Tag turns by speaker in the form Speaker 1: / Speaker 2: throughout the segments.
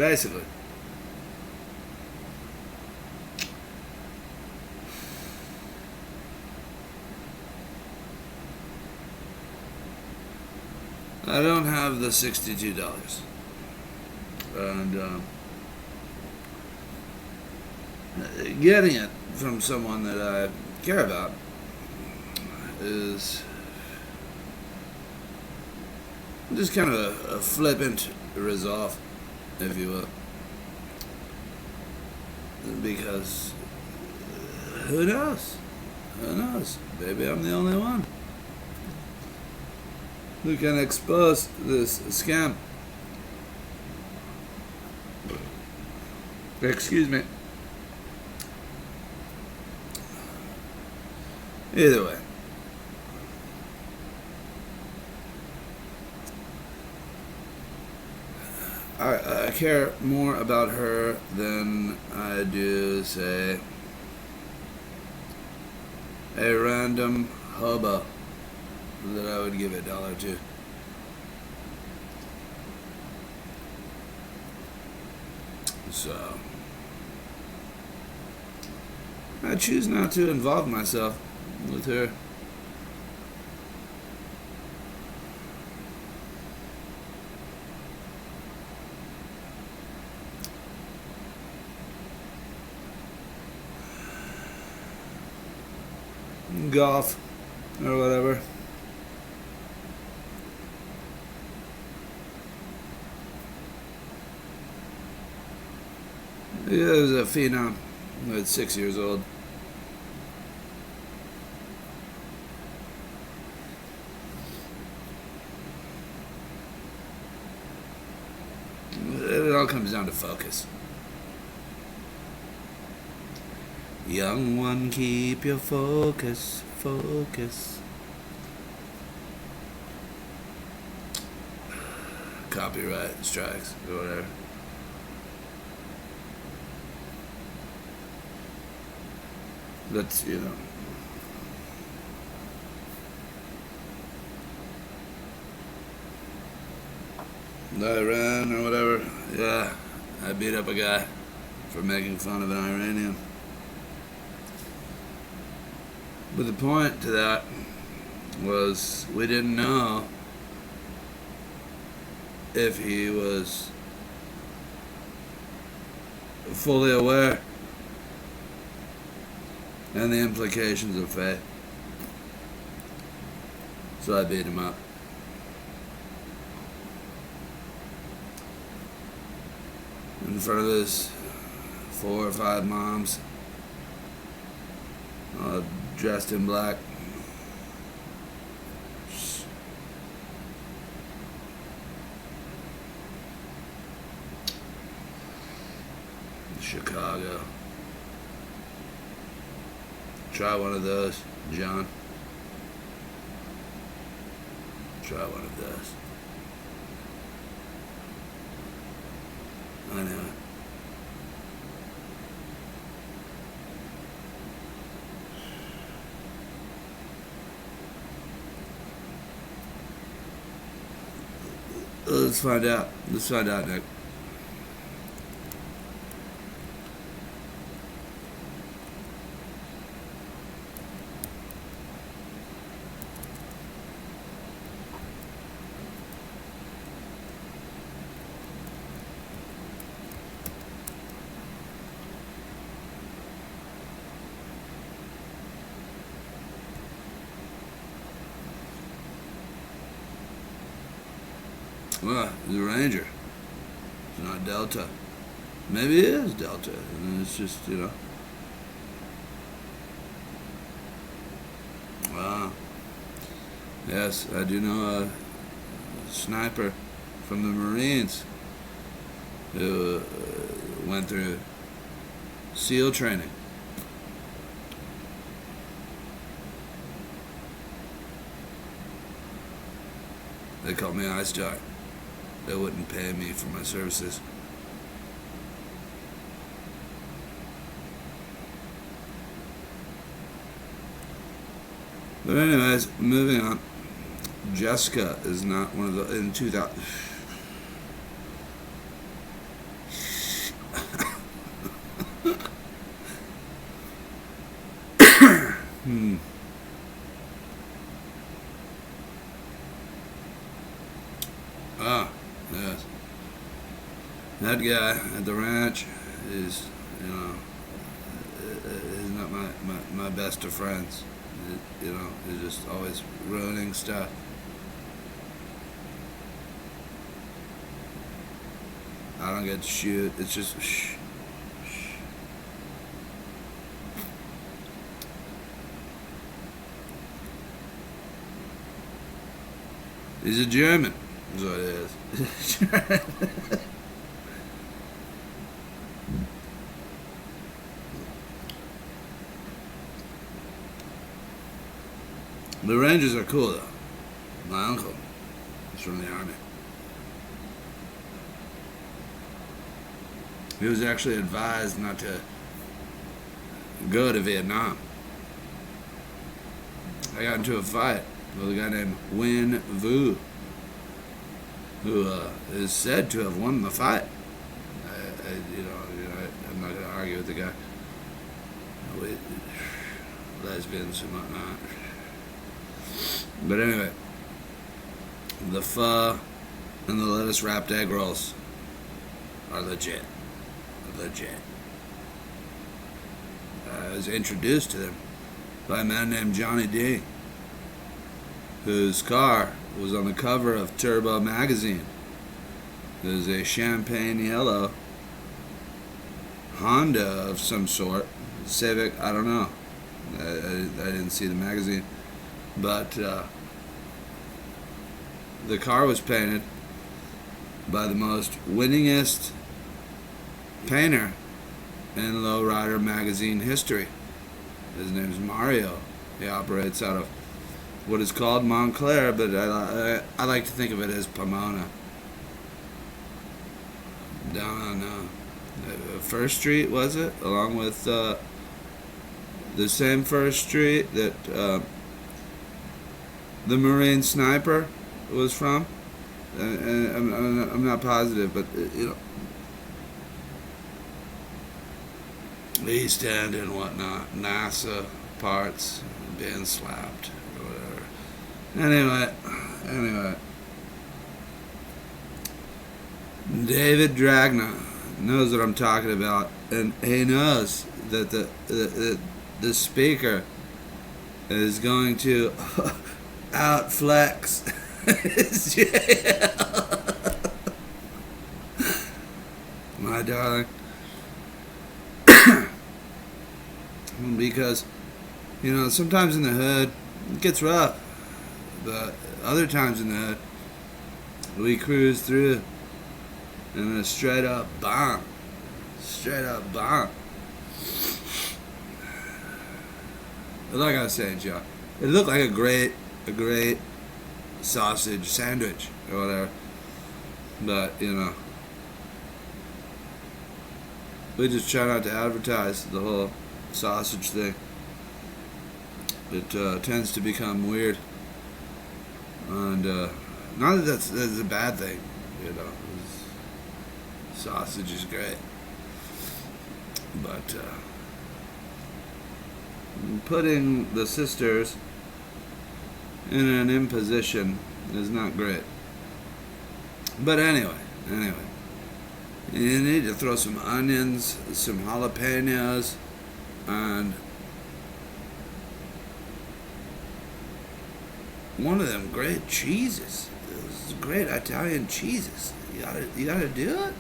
Speaker 1: Basically. I don't have the $62. And getting it from someone that I care about is just kind of a flippant resolve, if you will. Because who knows? Who knows? Maybe I'm the only one who can expose this scam. Excuse me. Either way. I care more about her than I do, say, a random hobo that I would give $1 to. So, I choose not to involve myself with her. Golf or whatever. He was a phenom at 6 years old. It all comes down to focus. Young one, keep your focus, focus. Copyright strikes or whatever. That's, you know. I ran or whatever. Yeah, I beat up a guy for making fun of an Iranian. But the point to that was we didn't know if he was fully aware and the implications of faith. So I beat him up. In front of his 4 or 5 moms, dressed in black. Chicago. Try one of those, John. Try one of those. I know it. Let's find out. Let's find out, Nick. Well, he's a Ranger. It's not Delta. Maybe it is Delta. And it's just, you know. Wow. Yes, I do know a sniper from the Marines who went through SEAL training. They called me Ice Jar. They wouldn't pay me for my services. But anyways, moving on. Jessica is not one of the... In 2000... Hmm. Ah, yes. That guy at the ranch is, you know, is not my best of friends. You know, he's just always ruining stuff. I don't get to shoot. It's just shh. He's a German. Is what it is. The Rangers are cool though. My uncle is from the army. He was actually advised not to go to Vietnam. I got into a fight with a guy named Win Vu, who is said to have won the fight. I'm not going to argue with the guy. With lesbians and whatnot. But anyway, the pho and the lettuce wrapped egg rolls are legit. Legit. I was introduced to them by a man named Johnny D, whose car was on the cover of Turbo magazine. It was a champagne yellow Honda of some sort, Civic, I don't know. I didn't see the magazine. But the car was painted by the most winningest painter in Lowrider magazine history. His name's Mario. He operates out of what is called Montclair, but I like to think of it as Pomona. Down on First Street, was it? Along with the same First Street that the Marine Sniper was from. I'm not positive, but you know, East End and whatnot, NASA parts being slapped or whatever. Anyway, David Dragna knows what I'm talking about, and he knows that the speaker is going to outflex his jail. My darling. Because, you know, sometimes in the hood it gets rough, but other times in the hood we cruise through in a straight up bomb. But like I was saying, John, it looked like a great sausage sandwich or whatever, but you know, we just try not to advertise the whole sausage thing. It tends to become weird, and not that that's a bad thing, you know. Sausage is great, but putting the sisters in an imposition is not great. But anyway, you need to throw some onions, some jalapenos, and one of them great cheeses. Those great Italian cheeses. You gotta do it.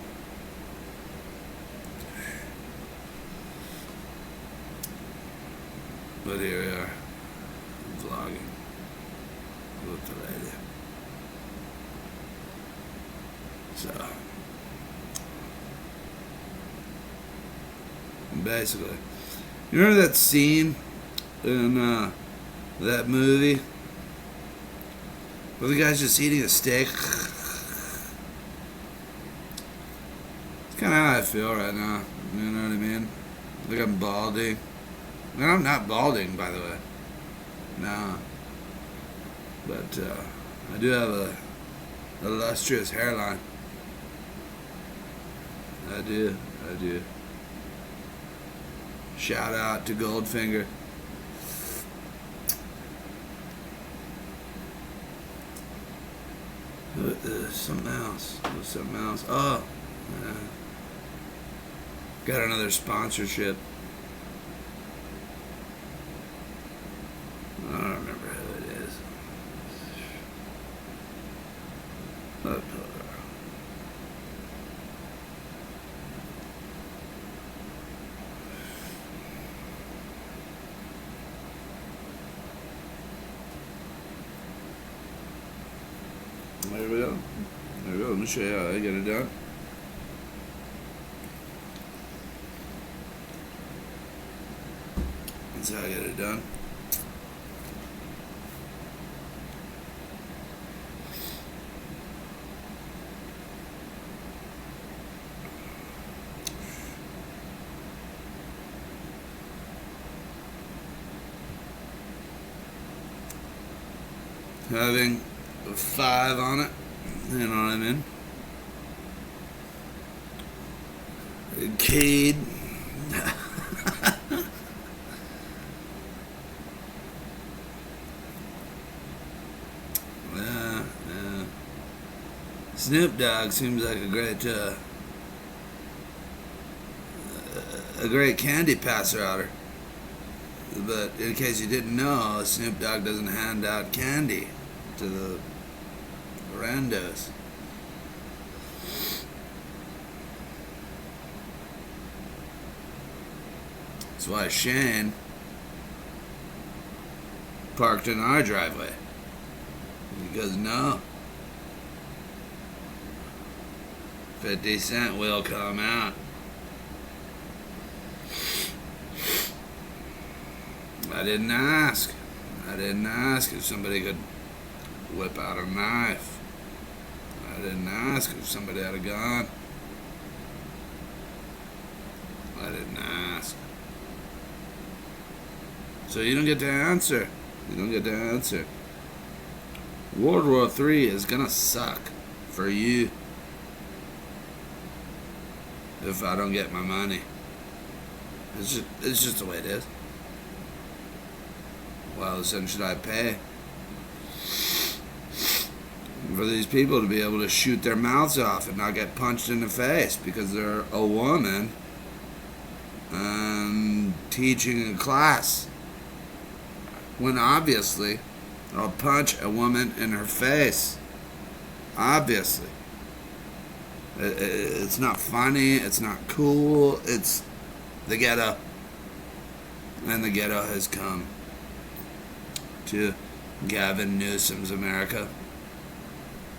Speaker 1: But here we are, vlogging with the lady. So, basically, you remember that scene in that movie where the guy's just eating a steak? It's kind of how I feel right now. You know what I mean? Like I'm balding. And I'm not balding, by the way. No. But I do have a illustrious hairline. I do. Shout out to Goldfinger. Something else. Something else. Oh, got another sponsorship. I don't remember who it is. Oh, there we go. There we go. Let me show you how I get it done. That's how I get it done. Having a 5 on it, you know what I mean? Cade. Yeah. Snoop Dogg seems like a great candy passer outer. But in case you didn't know, Snoop Dogg doesn't hand out candy to the randos. That's why Shane parked in our driveway. Because no, 50 Cent will come out. I didn't ask. I didn't ask if somebody could whip out a knife. I didn't ask if somebody had a gun. I didn't ask. So you don't get to answer. You don't get to answer. World War III is gonna suck for you if I don't get my money. It's just the way it is. Why then should I pay for these people to be able to shoot their mouths off and not get punched in the face because they're a woman and teaching a class? When obviously I'll punch a woman in her face. Obviously. It's not funny. It's not cool. It's the ghetto. And the ghetto has come to Gavin Newsom's America.